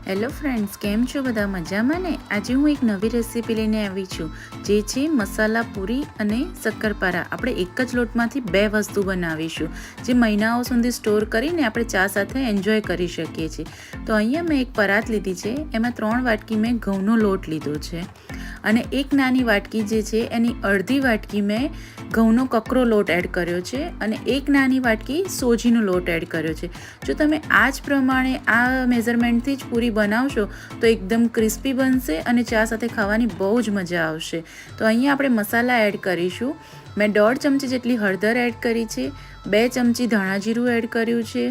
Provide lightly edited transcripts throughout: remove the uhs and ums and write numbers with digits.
Hello friends, કેમ છો બધા? મજામાં ને? આજે હું એક નવી રેસીપી લઈને આવી છું, જે છે મસાલા પૂરી અને શક્કરપારા. આપણે એક જ લોટમાંથી બે વસ્તુ બનાવીશું, જે મહિનાઓ સુધી સ્ટોર કરીને આપણે ચા સાથે એન્જોય કરી શકીએ છીએ. તો અહીંયા મેં એક પરાત લીધી છે, એમાં 3 વાટકી મેં ઘઉંનો લોટ લીધો છે અને એક નાની વાટકી જે છે એની અડધી વાટકી મેં ઘઉંનો કકરો લોટ એડ કર્યો છે અને એક નાની વાટકી સોજીનો લોટ એડ કર્યો છે. જો તમે આ જ પ્રમાણે આ મેઝરમેન્ટથી જ પૂરી બનાવશો તો એકદમ ક્રિસ્પી બનશે અને ચા સાથે ખાવાની બહુ જ મજા આવશે. તો અહીંયા આપણે મસાલા એડ કરીશું. મેં 1.5 ચમચી જેટલી હળદર એડ કરી છે, 2 ચમચી ધાણા જીરું એડ કર્યું છે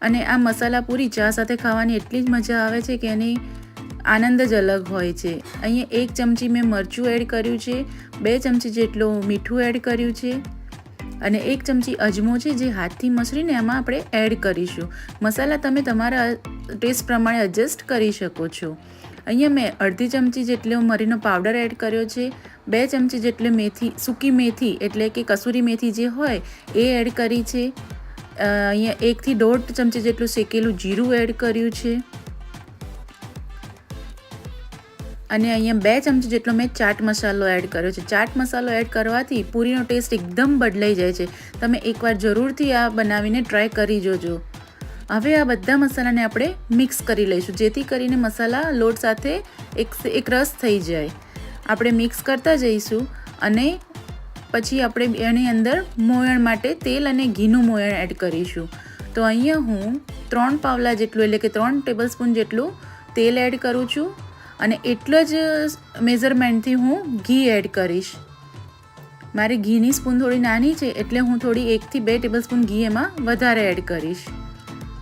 અને આ મસાલા પૂરી ચા સાથે ખાવાની એટલી જ મજા આવે છે કે એની આનંદ જ અલગ હોય છે. અહીંયા 1 ચમચી મેં મરચું એડ કર્યું છે, 2 ચમચી જેટલું મીઠું એડ કર્યું છે અને 1 ચમચી અજમો છે, જે હાથથી મસળીને એમાં આપણે એડ કરીશું. મસાલા તમે તમારા ટેસ્ટ પ્રમાણે એડજસ્ટ કરી શકો છો. અહીંયા મેં અડધી ચમચી જેટલો મરીનો પાવડર એડ કર્યો છે, 2 ચમચી જેટલી મેથી, સૂકી મેથી એટલે કે કસૂરી મેથી જે હોય એ એડ કરી છે. અહીંયા 1 થી 1.5 ચમચી જેટલું શેકેલું જીરું એડ કર્યું છે અને અહીંયા 2 ચમચી જેટલો મેં ચાટ મસાલો એડ કર્યો છે. ચાટ મસાલો એડ કરવાથી પૂરીનો ટેસ્ટ એકદમ બદલાઈ જાય છે. તમે એકવાર જરૂરથી આ બનાવીને ટ્રાય કરી જોજો. હવે આ બધા મસાલાને આપણે મિક્સ કરી લઈશું, જેથી કરીને મસાલા લોટ સાથે એક રસ થઈ જાય. આપણે મિક્સ કરતા જઈશું અને પછી આપણે એની અંદર મોયણ માટે તેલ અને ઘીનું મોયણ એડ કરીશું. તો અહીંયા હું 3 પાવલા જેટલું એટલે કે 3 ટેબલસ્પૂન જેટલું તેલ એડ કરું છું અને એટલો જ મેઝરમેન્ટથી હું ઘી એડ કરીશ. મારી ઘીની સ્પૂન થોડી નાની છે એટલે હું થોડી 1 થી 2 ટેબલસ્પૂન ઘી એમાં વધારે એડ કરીશ.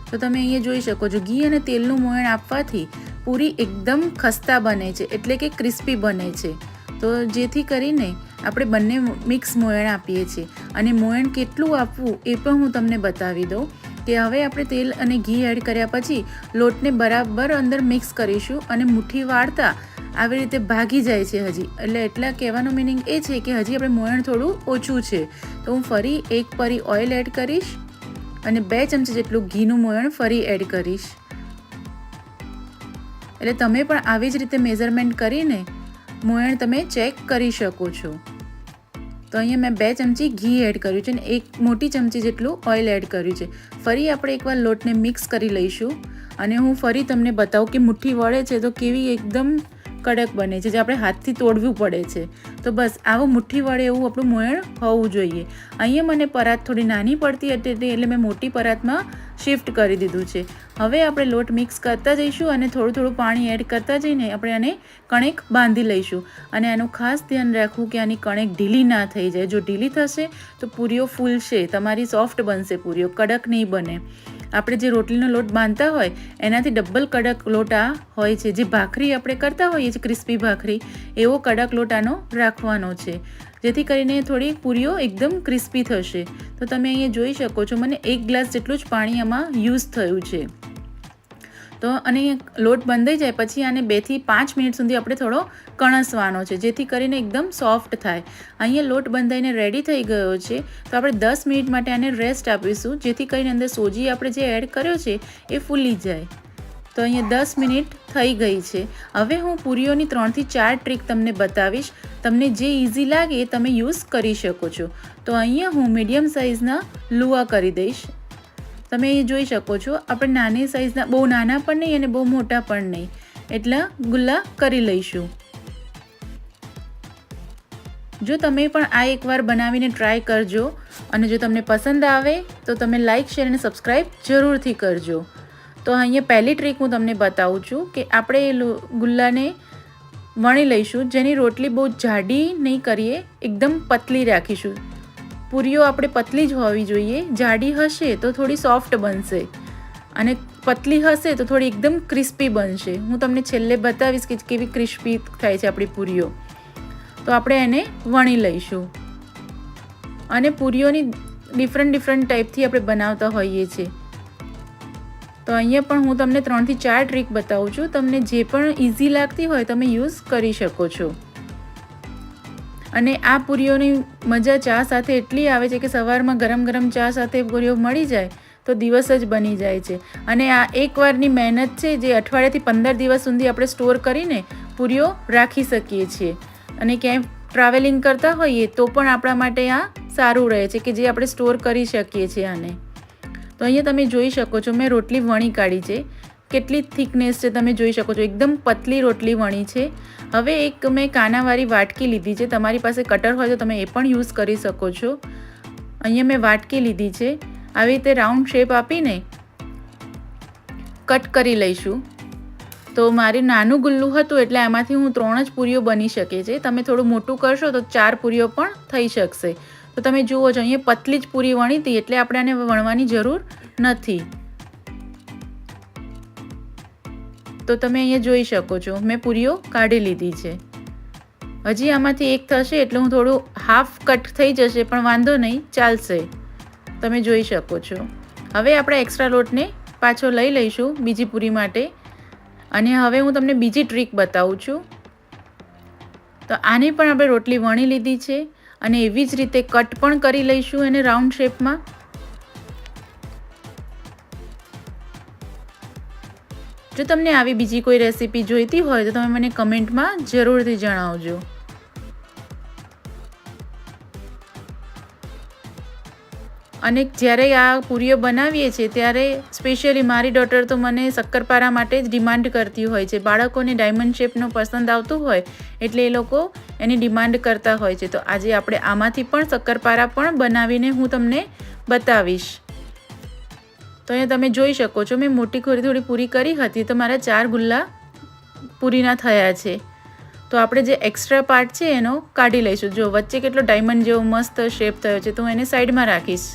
તો તમે અહીંયા જોઈ શકો છો, ઘી અને તેલનું મોયણ આપવાથી પૂરી એકદમ ખસ્તા બને છે એટલે કે ક્રિસ્પી બને છે. તો જેથી કરીને આપણે બંને મિક્સ મોયણ આપીએ છીએ અને મોયણ કેટલું આપવું એ પણ હું તમને બતાવી દઉં કે હવે આપણે તેલ અને ઘી એડ કર્યા પછી લોટને બરાબર અંદર મિક્સ કરીશું અને મુઠ્ઠી વાળતા આવી રીતે ભાગી જાય છે હજી. એટલા કહેવાનો મિનિંગ એ છે કે હજી આપણે મોયણ થોડું ઓછું છે. તો હું ફરી 1 પરી ઓઇલ એડ કરીશ અને 2 ચમચી જેટલું ઘીનું મોયણ ફરી એડ કરીશ. એટલે તમે પણ આવી જ રીતે મેઝરમેન્ટ કરીને મોયણ તમે ચેક કરી શકો છો. તો અહીંયા મેં 2 ચમચી ઘી એડ કર્યું છે અને 1 મોટી ચમચી જેટલું ઓઇલ એડ કર્યું છે. ફરી આપણે એકવાર લોટને મિક્સ કરી લઈશું અને હું ફરી તમને બતાવું કે મુઠ્ઠી વળે છે તો કેવી એકદમ કડક બને છે, જે આપણે હાથથી તોડવું પડે છે. તો બસ આવું મુઠ્ઠી વળે એવું આપણું મોયણ હોવું જોઈએ. અહીંયા મને પરાત થોડી નાની પડતી હતી એટલે મેં મોટી પરાતમાં શિફ્ટ કરી દીધું છે. હવે આપણે લોટ મિક્સ કરતા જઈશું અને થોડું પાણી એડ કરતા જઈને આપણે આને કણેક બાંધી લઈશું અને આનું ખાસ ધ્યાન રાખવું કે આની કણેક ઢીલી ના થઈ જાય. જો ઢીલી થશે તો પૂરીઓ ફૂલશે, તમારી સોફ્ટ બનશે પૂરીઓ, કડક નહીં બને. આપણે જે રોટલીનો લોટ બાંધતા હોય એનાથી ડબલ કડક લોટ આ હોય છે. જે ભાખરી આપણે કરતા હોઈએ છીએ ક્રિસ્પી ભાખરી, એવો કડક લોટ આનો રાખવાનો છે, જેથી કરીને થોડી પૂરીઓ એકદમ ક્રિસ્પી થશે. તો તમે અહીંયા જોઈ શકો છો, મને 1 ગ્લાસ જેટલું જ પાણી આમાં યુઝ થયું છે. તો અને લોટ બંધાઈ જાય પછી આને 2 થી 5 મિનિટ સુધી આપણે થોડો કણસવાનો છે, જેથી કરીને એકદમ સોફ્ટ થાય. અહીંયા લોટ બંધાઈને રેડી થઈ ગયો છે. તો આપણે 10 મિનિટ માટે આને રેસ્ટ આપીશું, જેથી કરીને અંદર સોજી આપણે જે એડ કર્યો છે એ ફૂલી જાય. તો અહીંયા 10 મિનિટ થઈ ગઈ છે. હવે હું પૂરીઓની 3 થી 4 ટ્રીક તમને બતાવીશ. તમને જે ઇઝી લાગે એ તમે યુઝ કરી શકો છો. તો અહીંયા હું મીડિયમ સાઇઝના લુવા કરી દઈશ. તમે એ જોઈ શકો છો, આપણે નાની સાઇઝના, બહુ નાના પણ નહીં અને બહુ મોટા પણ નહીં, એટલા ગુલ્લા કરી લઈશું. જો તમે પણ આ એકવાર બનાવીને ટ્રાય કરજો અને જો તમને પસંદ આવે તો તમે લાઇક, શેર અને સબસ્ક્રાઈબ જરૂરથી કરજો. તો અહીંયા પહેલી ટ્રીક હું તમને બતાવું છું કે આપણે ગુલ્લાને વણી લઈશું, જેની રોટલી બહુ જાડી નહીં કરીએ, એકદમ પતલી રાખીશું. પૂરીઓ આપણે પતલી જ હોવી જોઈએ. જાડી હશે તો થોડી સોફ્ટ બનશે અને પતલી હશે તો થોડી એકદમ ક્રિસ્પી બનશે. હું તમને છેલ્લે બતાવીશ કે કેવી ક્રિસ્પી થાય છે આપણી પૂરીઓ. તો આપણે એને વણી લઈશું અને પૂરીઓની ડિફરન્ટ ટાઈપથી આપણે બનાવતા હોઈએ છીએ. તો અહીંયા પણ હું તમને 3 થી 4 ટ્રીક બતાવું છું. તમને જે પણ ઇઝી લાગતી હોય તમે યુઝ કરી શકો છો. અને આ પૂરીઓની મજા ચા સાથે એટલી આવે છે કે સવારમાં ગરમ ચા સાથે પૂરીઓ મળી જાય તો દિવસ જ બની જાય છે. અને આ એકવારની મહેનત છે જે અઠવાડિયાથી 15 દિવસ સુધી આપણે સ્ટોર કરીને પૂરીઓ રાખી શકીએ છીએ. અને ક્યાંય ટ્રાવેલિંગ કરતા હોઈએ તો પણ આપણા માટે આ સારું રહે છે કે જે આપણે સ્ટોર કરી શકીએ છીએ આને. તો અહીંયા તમે જોઈ શકો છો મેં રોટલી વણી કાઢી છે. કેટલી થિકનેસ છે તમે જોઈ શકો છો, એકદમ પતલી રોટલી વણી છે. હવે એક મેં કાનાવાળી વાટકી લીધી છે. તમારી પાસે કટર હોય તો તમે એ પણ યુઝ કરી શકો છો. અહીંયા મેં વાટકી લીધી છે. આવી રીતે રાઉન્ડ શેપ આપીને કટ કરી લઈશું. તો મારે નાનું ગુલ્લું હતું એટલે આમાંથી હું 3 જ પૂરીઓ બની શકે છે. તમે થોડું મોટું કરશો તો 4 પૂરીઓ પણ થઈ શકશે. તો તમે જુઓ છો અહીંયા પતલી જ પૂરી વણી હતી એટલે આપણે આને વણવાની જરૂર નથી. તો તમે અહીંયા જોઈ શકો છો મેં પૂરીઓ કાઢી લીધી છે. હજી આમાંથી એક થશે એટલે હું થોડું હાફ કટ થઈ જશે પણ વાંધો નહીં, ચાલશે. તમે જોઈ શકો છો. હવે આપણે એક્સ્ટ્રા લોટને પાછો લઈ લઈશું બીજી પૂરી માટે. અને હવે હું તમને બીજી ટ્રીક બતાવું છું. તો આની પણ આપણે રોટલી વણી લીધી છે અને એવી જ રીતે કટ પણ કરી લઈશું એને રાઉન્ડ શેપમાં. જો તમને આવી બીજી કોઈ રેસીપી જોઈતી હોય તો તમે મને કમેન્ટમાં જરૂરથી જણાવજો. અને જ્યારે આ પૂરીઓ બનાવીએ છીએ ત્યારે સ્પેશિયલી મારી ડોટર તો મને શક્કરપારા માટે જ ડિમાન્ડ કરતી હોય છે. બાળકોને ડાયમંડ શેપનો પસંદ આવતું હોય એટલે એ લોકો એની ડિમાન્ડ કરતા હોય છે. તો આજે આપણે આમાંથી પણ શક્કરપારા પણ બનાવીને હું તમને બતાવીશ. તો અહીંયા તમે જોઈ શકો છો મેં મોટી થોડી પૂરી કરી હતી તો મારા 4 ગુલ્લા પૂરીના થયા છે. તો આપણે જે એક્સ્ટ્રા પાર્ટ છે એનો કાઢી લઈશું. જો વચ્ચે કેટલો ડાયમંડ જેવો મસ્ત શેપ થયો છે તો હું એને સાઈડમાં રાખીશ.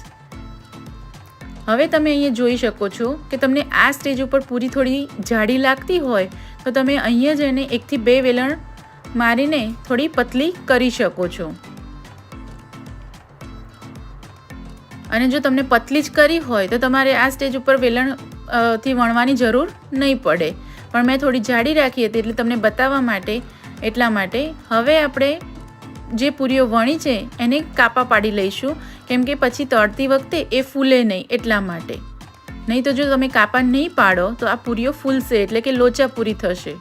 હવે તમે અહીંયા જોઈ શકો છો કે તમને આ સ્ટેજ ઉપર પૂરી થોડી જાડી લાગતી હોય તો તમે અહીંયા જ એને 1 થી 2 વેલણ મારીને થોડી પતલી કરી શકો છો. અને જો તમને પતલી જ કરી હોય તો તમારે આ સ્ટેજ ઉપર વેલણ થી વણવાની જરૂર નહીં પડે. પણ મેં થોડી જાડી રાખી હતી એટલે તમને બતાવવા માટે એટલા માટે. હવે આપણે જે પૂરીઓ વણી છે એને કાપા પાડી લઈશું કેમ કે પછી તળતી વખતે એ ફૂલે નહીં એટલા માટે. નહીં તો જો તમે કાપા નહીં પાડો તો આ પૂરીઓ ફૂલશે એટલે કે લોચા પૂરી થશે,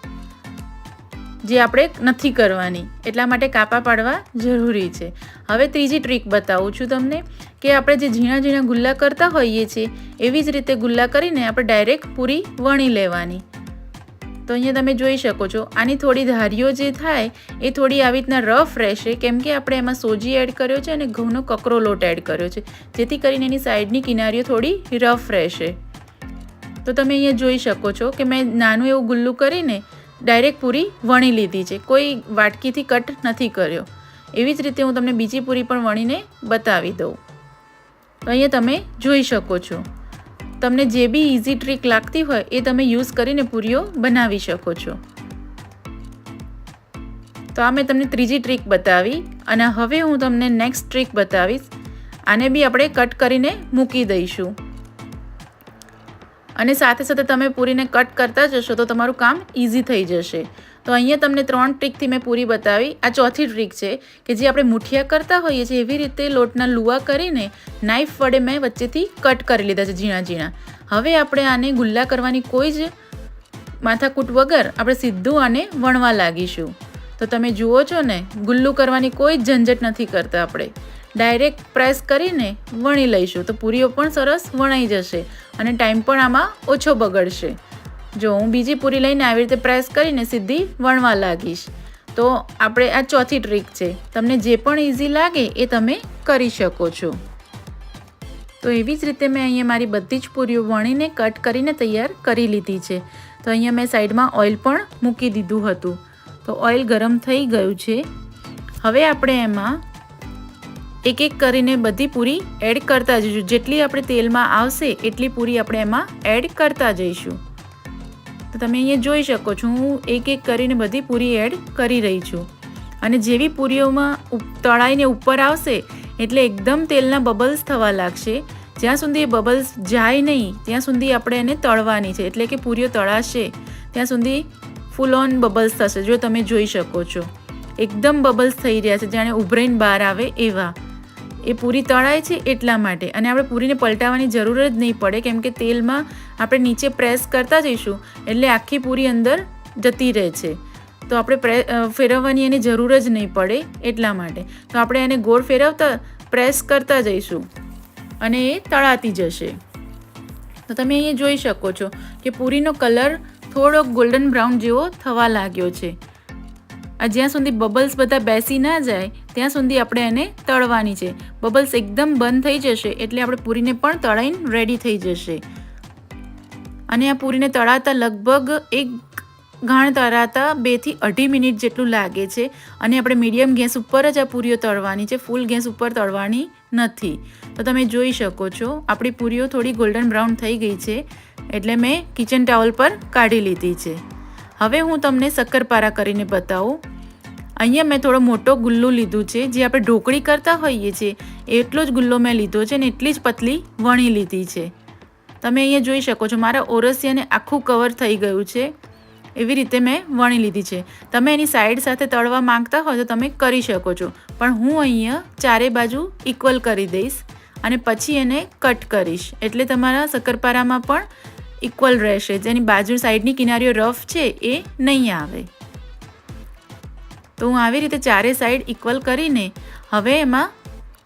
જે આપણે નથી કરવાની. એટલા માટે કાપા પાડવા જરૂરી છે. હવે ત્રીજી ટ્રીક બતાવું છું તમને કે આપણે જે ઝીણા ઝીણા ગુલ્લા કરતા હોઈએ છીએ એવી જ રીતે ગુલ્લા કરીને આપણે ડાયરેક્ટ પૂરી વણી લેવાની. તો અહીંયા તમે જોઈ શકો છો આની થોડી ધારીઓ જે થાય એ થોડી આવી રીતના રફ રહેશે કેમ કે આપણે એમાં સોજી એડ કર્યો છે અને ઘઉંનો કકરો લોટ એડ કર્યો છે, જેથી કરીને એની સાઈડની કિનારીઓ થોડી રફ રહેશે. તો તમે અહીંયા જોઈ શકો છો કે મેં નાનું એવું ગુલ્લું કરીને ડાયરેક્ટ પૂરી વણી લીધી છે, કોઈ વાટકીથી કટ નથી કર્યો. એવી જ રીતે હું તમને બીજી પૂરી પણ વણીને બતાવી દઉં. તો અહીંયા તમે જોઈ શકો છો. તમને જે બી ઇઝી ટ્રીક લાગતી હોય એ તમે યુઝ કરીને પૂરીઓ બનાવી શકો છો. તો આ મેં તમને ત્રીજી ટ્રીક બતાવી અને હવે હું તમને નેક્સ્ટ ટ્રીક બતાવીશ. આને બી આપણે કટ કરીને મૂકી દઈશું અને સાથે સાથે તમે પૂરીને કટ કરતા જશો તો તમારું કામ ઇઝી થઈ જશે. તો અહીંયા તમને 3 ટ્રીકથી મેં પૂરી બતાવી. આ ચોથી ટ્રીક છે કે જે આપણે મુઠિયા કરતા હોઈએ છીએ એવી રીતે લોટના લુવા કરીને નાઈફ વડે મેં વચ્ચેથી કટ કરી લીધા છે ઝીણા ઝીણા. હવે આપણે આને ગુલ્લા કરવાની કોઈ જ માથાકૂટ વગર આપણે સીધું આને વણવા લાગીશું. તો તમે જુઓ છો ને ગુલ્લું કરવાની કોઈ જ ઝંઝટ નથી કરતા. આપણે ડાયરેક્ટ પ્રેસ કરીને વણી લઈશું તો પૂરીઓ પણ સરસ વણાઈ જશે અને ટાઈમ પણ આમાં ઓછો બગડશે. જો હું બીજી પૂરી લઈને આવી રીતે પ્રેસ કરીને સીધી વણવા લાગીશ. તો આપણે આ ચોથી ટ્રીક છે. તમને જે પણ ઇઝી લાગે એ તમે કરી શકો છો. તો એવી જ રીતે મેં અહીંયા મારી બધી જ પૂરીઓ વણીને કટ કરીને તૈયાર કરી લીધી છે. તો અહીંયા મેં સાઈડમાં ઓઇલ પણ મૂકી દીધું હતું. તો ઓઇલ ગરમ થઈ ગયું છે. હવે આપણે એમાં એક એક કરીને બધી પૂરી એડ કરતા જઈશું. જેટલી આપણે તેલમાં આવશે એટલી પૂરી આપણે એમાં એડ કરતા જઈશું. તો તમે અહીંયા જોઈ શકો છો હું એક એક કરીને બધી પૂરી એડ કરી રહી છું. અને જેવી પૂરીઓમાં તળાઈને ઉપર આવશે એટલે એકદમ તેલના બબલ્સ થવા લાગશે. જ્યાં સુધી એ બબલ્સ જાય નહીં ત્યાં સુધી આપણે એને તળવાની છે. એટલે કે પૂરીઓ તળાશે ત્યાં સુધી ફૂલ ઓન બબલ્સ થશે. જો તમે જોઈ શકો છો એકદમ બબલ્સ થઈ રહ્યા છે જાણે ઉભરાઈને બહાર આવે એવા. એ પૂરી તળાય છે એટલા માટે. અને આપણે પૂરીને પલટાવવાની જરૂર જ નહીં પડે, કેમ કે તેલમાં આપણે નીચે પ્રેસ કરતા જઈશું એટલે આખી પૂરી અંદર જતી રહે છે. તો આપણે ફેરવવાની એની જરૂર જ નહીં પડે એટલા માટે. તો આપણે એને ગોળ ફેરવતા પ્રેસ કરતા જઈશું અને એ તળાતી જશે. તો તમે અહીંયા જોઈ શકો છો કે પૂરીનો કલર થોડોક ગોલ્ડન બ્રાઉન જેવો થવા લાગ્યો છે. આ જ્યાં સુધી બબલ્સ બધા બેસી ના જાય ત્યાં સુધી આપણે એને તળવાની છે. બબલ્સ એકદમ બંધ થઈ જશે એટલે આપણે પૂરીને પણ તળાઈને રેડી થઈ જશે. અને આ પૂરીને તળાતા લગભગ એક ઘાણ તળાતા 2 થી 2.5 મિનિટ જેટલું લાગે છે. અને આપણે મીડિયમ ગેસ ઉપર જ આ પૂરીઓ તળવાની છે, ફૂલ ગેસ ઉપર તળવાની નથી. તો તમે જોઈ શકો છો આપણી પૂરીઓ થોડી ગોલ્ડન બ્રાઉન થઈ ગઈ છે એટલે મેં કિચન ટાવલ પર કાઢી લીધી છે. હવે હું તમને શક્કરપારા કરીને બતાવું. અહીંયા મેં થોડો મોટો ગુલ્લો લીધું છે, જે આપણે ઢોકળી કરતા હોઈએ છીએ એટલો જ ગુલ્લો મેં લીધો છે અને એટલી જ પતલી વણી લીધી છે. તમે અહીંયા જોઈ શકો છો મારા ઓરસિયાને આખું કવર થઈ ગયું છે. એવી રીતે મેં વણી લીધી છે. તમે એની સાઈડ સાથે તળવા માંગતા હોય તો તમે કરી શકો છો, પણ હું અહીંયા ચારે બાજુ ઇક્વલ કરી દઈશ અને પછી એને કટ કરીશ એટલે તમારા શક્કરપારામાં પણ ઇક્વલ રહેશે. જેની બાજુ સાઈડની કિનારીઓ રફ છે એ નહીં આવે. તો હું આવી રીતે ચારે સાઈડ ઇક્વલ કરીને હવે એમાં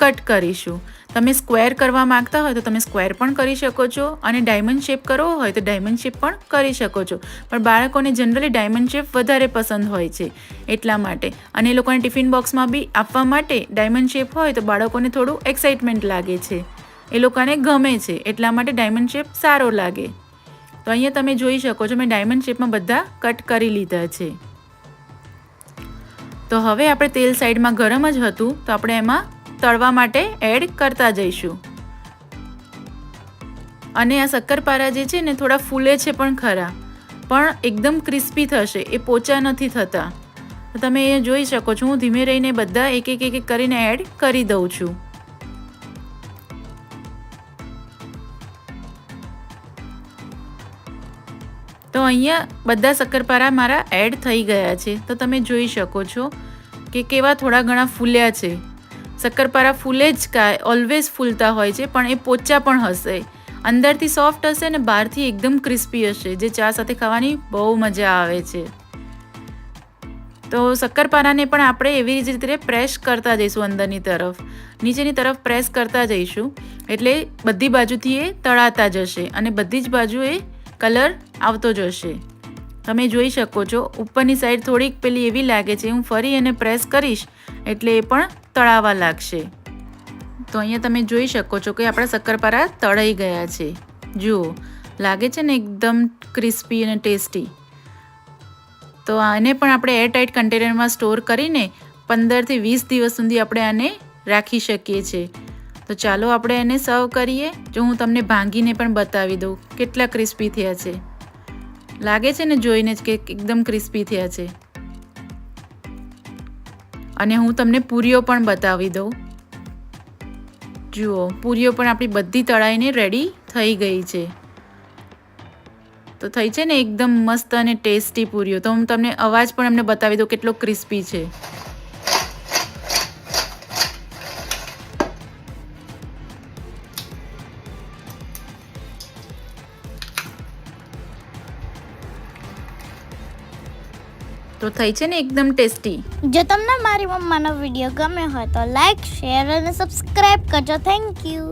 કટ કરીશું. તમે સ્ક્વેર કરવા માંગતા હોય તો તમે સ્ક્વેર પણ કરી શકો છો અને ડાયમંડ શેપ કરવો હોય તો ડાયમંડ શેપ પણ કરી શકો છો. પણ બાળકોને જનરલી ડાયમંડ શેપ વધારે પસંદ હોય છે એટલા માટે. અને એ લોકોને ટિફિન બોક્સમાં બી આપવા માટે ડાયમંડ શેપ હોય તો બાળકોને થોડું એક્સાઇટમેન્ટ લાગે છે, એ લોકોને ગમે છે એટલા માટે ડાયમંડ શેપ સારો લાગે. તો અહીંયા તમે જોઈ શકો છો મેં ડાયમંડ શેપમાં બધા કટ કરી લીધા છે. તો હવે આપણે તેલ સાઈડમાં ગરમ જ હતું તો આપણે એમાં તળવા માટે એડ કરતા જઈશું. અને આ શક્કરપારા જે છે ને થોડા ફૂલે છે પણ ખરા, પણ એકદમ ક્રિસ્પી થશે, એ પોચા નથી થતા. તો તમે એ જોઈ શકો છો હું ધીમે રહીને બધા એક એક કરીને એડ કરી દઉં છું. તો અહીંયા બધા શક્કરપારા મારા એડ થઈ ગયા છે. તો તમે જોઈ શકો છો કે કેવા થોડા ઘણા ફૂલ્યા છે. શક્કરપારા ફૂલે જ કાંઈ ઓલવેઝ ફૂલતા હોય છે, પણ એ પોચા પણ હશે, અંદરથી સોફ્ટ હશે ને બહારથી એકદમ ક્રિસ્પી હશે, જે ચા સાથે ખાવાની બહુ મજા આવે છે. તો શક્કરપારાને પણ આપણે એવી જ રીતે પ્રેસ કરતા જઈશું, અંદરની તરફ નીચેની તરફ પ્રેસ કરતા જઈશું એટલે બધી બાજુથી એ તળાતા જશે અને બધી જ બાજુ એ કલર આવતો જશે. તમે જોઈ શકો છો ઉપરની સાઈડ થોડીક પેલી એવી લાગે છે, હું ફરી એને પ્રેસ કરીશ એટલે એ પણ તળાવા લાગશે. તો અહીંયા તમે જોઈ શકો છો કે આપણા શક્કરપારા તળાઈ ગયા છે. જુઓ લાગે છે ને એકદમ ક્રિસ્પી અને ટેસ્ટી. તો આને પણ આપણે એરટાઇટ કન્ટેનરમાં સ્ટોર કરીને 15 થી 20 દિવસ સુધી આપણે આને રાખી શકીએ છીએ. તો ચાલો આપણે એને સર્વ કરીએ. જો હું તમને ભાંગીને પણ બતાવી દઉં કેટલા ક્રિસ્પી થયા છે. લાગે છે ને જોઈને જ કે એકદમ ક્રિસ્પી થયા છે. અને હું તમને પૂરીઓ પણ બતાવી દઉં. જુઓ પૂરીઓ પણ આપણી બધી તળાઈને રેડી થઈ ગઈ છે. તો થઈ છે ને એકદમ મસ્ત અને ટેસ્ટી પૂરીઓ. તો હું તમને અવાજ પણ એમને બતાવી દઉં કેટલો ક્રિસ્પી છે. તો થઈ છે ને એકદમ ટેસ્ટી. જો તમને મારી મમ્માનો વિડીયો ગમ્યો હોય તો લાઈક, શેર અને સબસ્ક્રાઇબ કરજો. Thank you.